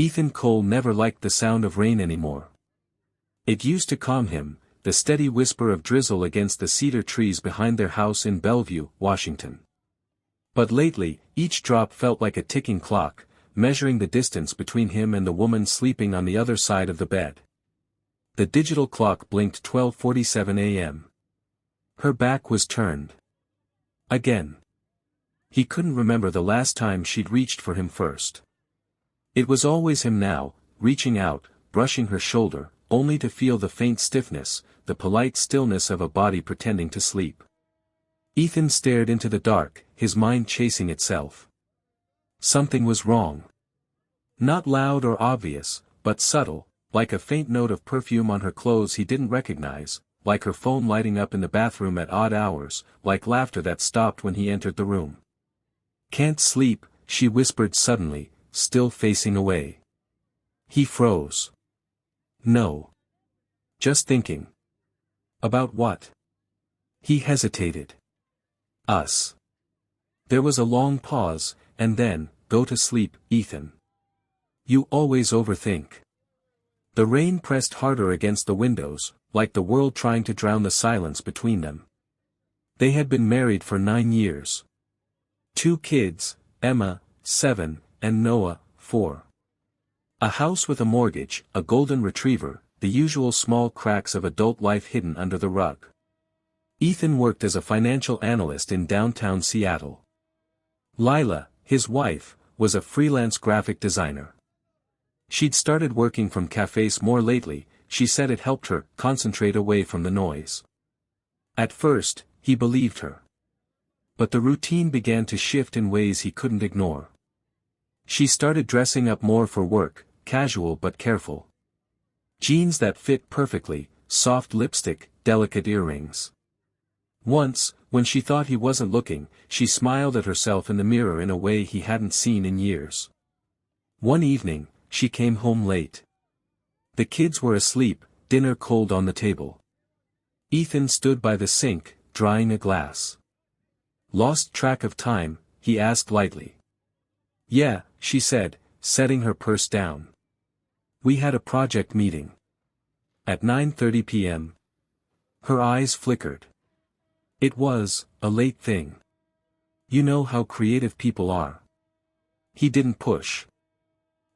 Ethan Cole never liked the sound of rain anymore. It used to calm him, the steady whisper of drizzle against the cedar trees behind their house in Bellevue, Washington. But lately, each drop felt like a ticking clock, measuring the distance between him and the woman sleeping on the other side of the bed. The digital clock blinked 12:47 a.m. Her back was turned. Again. He couldn't remember the last time she'd reached for him first. It was always him now, reaching out, brushing her shoulder, only to feel the faint stiffness, the polite stillness of a body pretending to sleep. Ethan stared into the dark, his mind chasing itself. Something was wrong. Not loud or obvious, but subtle, like a faint note of perfume on her clothes he didn't recognize, like her phone lighting up in the bathroom at odd hours, like laughter that stopped when he entered the room. "Can't sleep," she whispered suddenly, still facing away. He froze. "No. Just thinking." "About what?" He hesitated. "Us." There was a long pause, and then, "Go to sleep, Ethan. You always overthink." The rain pressed harder against the windows, like the world trying to drown the silence between them. They had been married for 9 years. 2 kids, Emma, 7, and Noah, 4. A house with a mortgage, a golden retriever, the usual small cracks of adult life hidden under the rug. Ethan worked as a financial analyst in downtown Seattle. Lila, his wife, was a freelance graphic designer. She'd started working from cafes more lately, she said it helped her concentrate away from the noise. At first, he believed her. But the routine began to shift in ways he couldn't ignore. She started dressing up more for work, casual but careful. Jeans that fit perfectly, soft lipstick, delicate earrings. Once, when she thought he wasn't looking, she smiled at herself in the mirror in a way he hadn't seen in years. One evening, she came home late. The kids were asleep, dinner cold on the table. Ethan stood by the sink, drying a glass. "Lost track of time?" he asked lightly. "Yeah," she said, setting her purse down. "We had a project meeting. At 9:30 p.m. Her eyes flickered. It was a late thing. You know how creative people are. He didn't push.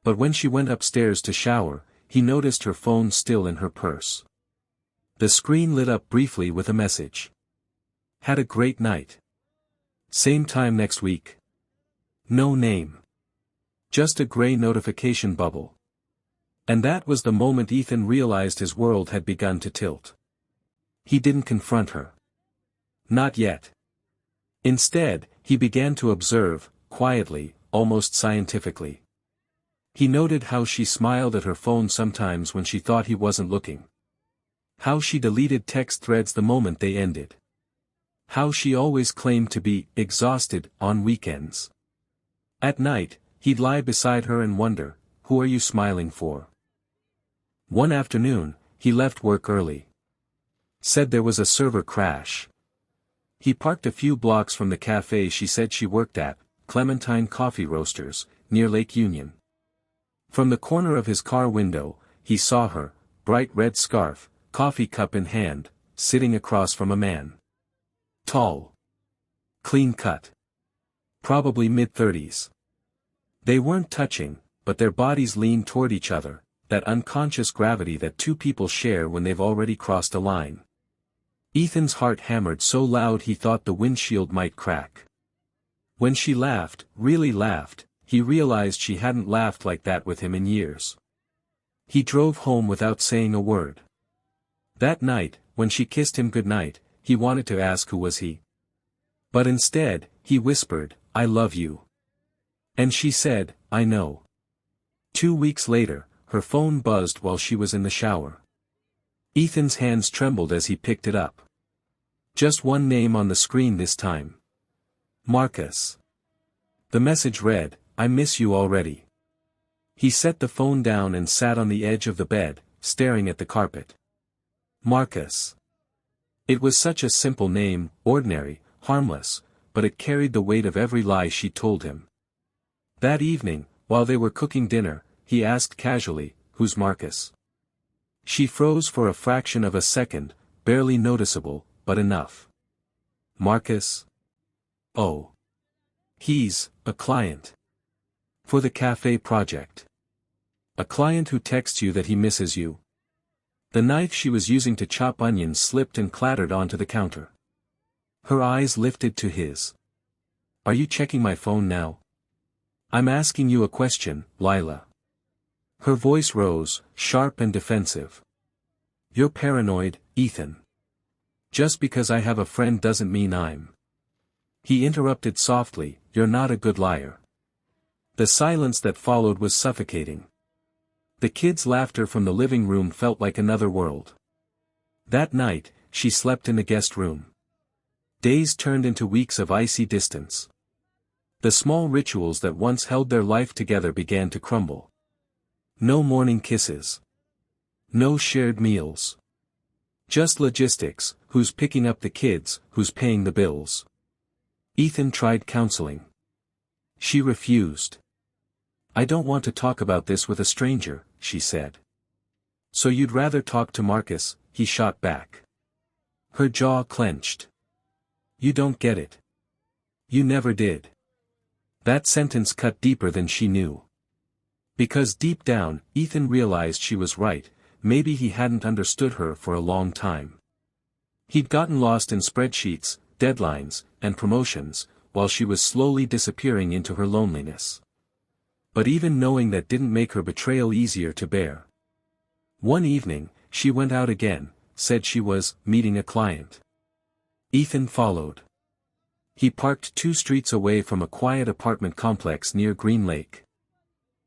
But when she went upstairs to shower, he noticed her phone still in her purse. The screen lit up briefly with a message. "Had a great night. Same time next week." No name. Just a gray notification bubble. And that was the moment Ethan realized his world had begun to tilt. He didn't confront her. Not yet. Instead, he began to observe, quietly, almost scientifically. He noted how she smiled at her phone sometimes when she thought he wasn't looking. How she deleted text threads the moment they ended. How she always claimed to be exhausted on weekends. At night, he'd lie beside her and wonder, who are you smiling for? One afternoon, he left work early. Said there was a server crash. He parked a few blocks from the cafe she said she worked at, Clementine Coffee Roasters, near Lake Union. From the corner of his car window, he saw her, bright red scarf, coffee cup in hand, sitting across from a man. Tall. Clean cut. Probably mid-30s. They weren't touching, but their bodies leaned toward each other, that unconscious gravity that two people share when they've already crossed a line. Ethan's heart hammered so loud he thought the windshield might crack. When she laughed, really laughed, he realized she hadn't laughed like that with him in years. He drove home without saying a word. That night, when she kissed him goodnight, he wanted to ask who was he. But instead, he whispered, "I love you." And she said, "I know." 2 weeks later, her phone buzzed while she was in the shower. Ethan's hands trembled as he picked it up. Just one name on the screen this time. Marcus. The message read, "I miss you already." He set the phone down and sat on the edge of the bed, staring at the carpet. Marcus. It was such a simple name, ordinary, harmless, but it carried the weight of every lie she told him. That evening, while they were cooking dinner, he asked casually, "Who's Marcus?" She froze for a fraction of a second, barely noticeable, but enough. "Marcus? Oh. He's a client. For the cafe project. A client who texts you that he misses you." The knife she was using to chop onions slipped and clattered onto the counter. Her eyes lifted to his. "Are you checking my phone now?" "I'm asking you a question, Lila." Her voice rose, sharp and defensive. "You're paranoid, Ethan. Just because I have a friend doesn't mean I'm." He interrupted softly, "You're not a good liar." The silence that followed was suffocating. The kids' laughter from the living room felt like another world. That night, she slept in the guest room. Days turned into weeks of icy distance. The small rituals that once held their life together began to crumble. No morning kisses. No shared meals. Just logistics, who's picking up the kids, who's paying the bills. Ethan tried counseling. She refused. "I don't want to talk about this with a stranger," she said. "So you'd rather talk to Marcus," he shot back. Her jaw clenched. "You don't get it. You never did." That sentence cut deeper than she knew. Because deep down, Ethan realized she was right, maybe he hadn't understood her for a long time. He'd gotten lost in spreadsheets, deadlines, and promotions, while she was slowly disappearing into her loneliness. But even knowing that didn't make her betrayal easier to bear. One evening, she went out again, said she was meeting a client. Ethan followed. He parked 2 streets away from a quiet apartment complex near Green Lake.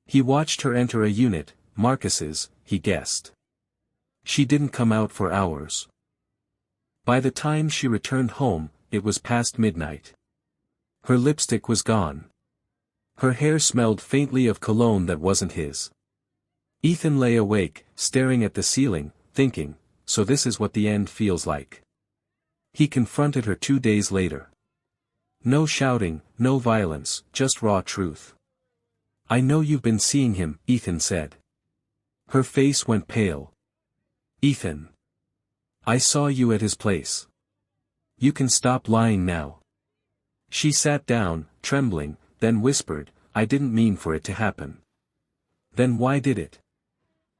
He watched her enter a unit, Marcus's, he guessed. She didn't come out for hours. By the time she returned home, it was past midnight. Her lipstick was gone. Her hair smelled faintly of cologne that wasn't his. Ethan lay awake, staring at the ceiling, thinking, so this is what the end feels like. He confronted her 2 days later. No shouting, no violence, just raw truth. "I know you've been seeing him," Ethan said. Her face went pale. "Ethan. I saw you at his place. You can stop lying now." She sat down, trembling, then whispered, "I didn't mean for it to happen." "Then why did it?"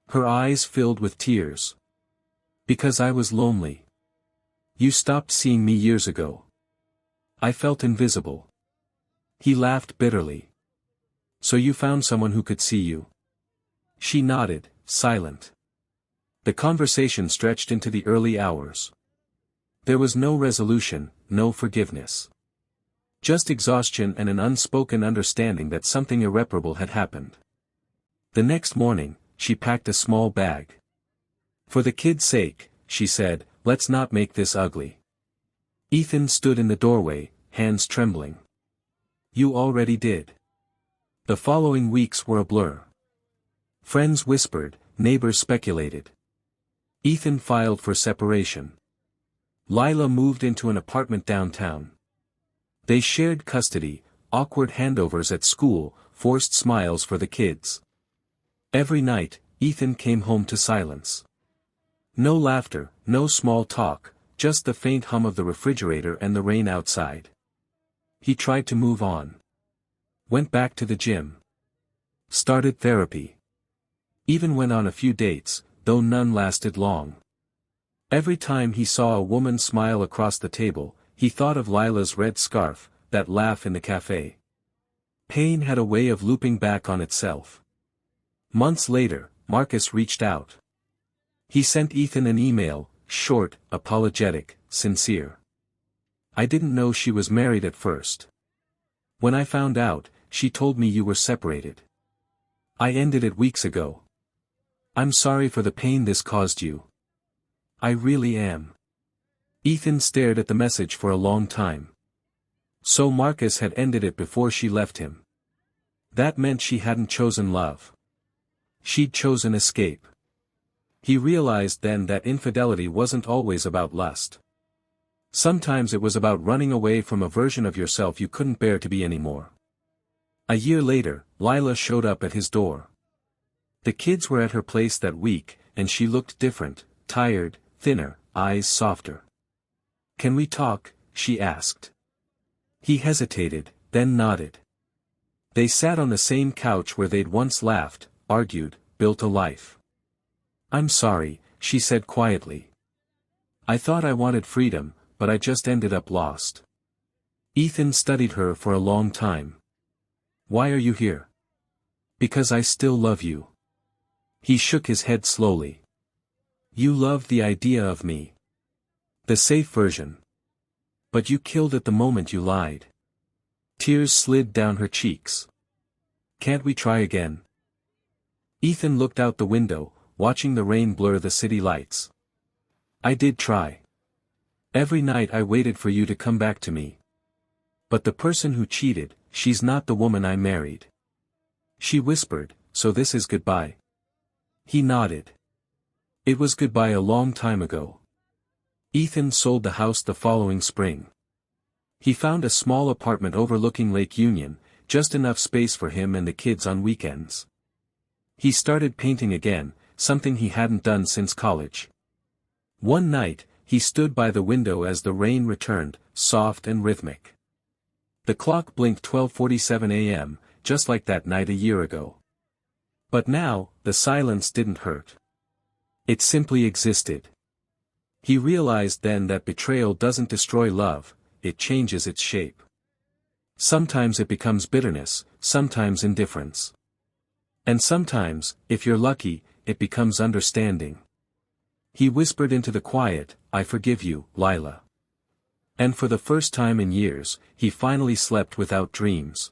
Her eyes filled with tears. "Because I was lonely. You stopped seeing me years ago. I felt invisible." He laughed bitterly. "So you found someone who could see you?" She nodded, silent. The conversation stretched into the early hours. There was no resolution, no forgiveness. Just exhaustion and an unspoken understanding that something irreparable had happened. The next morning, she packed a small bag. "For the kids' sake," she said, "let's not make this ugly." Ethan stood in the doorway, hands trembling. "You already did." The following weeks were a blur. Friends whispered, neighbors speculated. Ethan filed for separation. Lila moved into an apartment downtown. They shared custody, awkward handovers at school, forced smiles for the kids. Every night, Ethan came home to silence. No laughter, no small talk, just the faint hum of the refrigerator and the rain outside. He tried to move on. Went back to the gym. Started therapy. Even went on a few dates, though none lasted long. Every time he saw a woman smile across the table, he thought of Lila's red scarf, that laugh in the cafe. Pain had a way of looping back on itself. Months later, Marcus reached out. He sent Ethan an email, short, apologetic, sincere. "I didn't know she was married at first. When I found out, she told me you were separated. I ended it weeks ago. I'm sorry for the pain this caused you. I really am." Ethan stared at the message for a long time. So Marcus had ended it before she left him. That meant she hadn't chosen love. She'd chosen escape. He realized then that infidelity wasn't always about lust. Sometimes it was about running away from a version of yourself you couldn't bear to be anymore. A year later, Lila showed up at his door. The kids were at her place that week, and she looked different, tired, thinner, eyes softer. "Can we talk?" she asked. He hesitated, then nodded. They sat on the same couch where they'd once laughed, argued, built a life. "I'm sorry," she said quietly. "I thought I wanted freedom, but I just ended up lost." Ethan studied her for a long time. "Why are you here?" "Because I still love you." He shook his head slowly. "You love the idea of me. The safe version. But you killed it the moment you lied." Tears slid down her cheeks. "Can't we try again?" Ethan looked out the window, watching the rain blur the city lights. "I did try. Every night I waited for you to come back to me. But the person who cheated, she's not the woman I married." She whispered, "So this is goodbye?" He nodded. "It was goodbye a long time ago." Ethan sold the house the following spring. He found a small apartment overlooking Lake Union, just enough space for him and the kids on weekends. He started painting again, something he hadn't done since college. One night, he stood by the window as the rain returned, soft and rhythmic. The clock blinked 12:47 a.m., just like that night a year ago. But now, the silence didn't hurt. It simply existed. He realized then that betrayal doesn't destroy love, it changes its shape. Sometimes it becomes bitterness, sometimes indifference. And sometimes, if you're lucky, it becomes understanding. He whispered into the quiet, "I forgive you, Lila." And for the first time in years, he finally slept without dreams.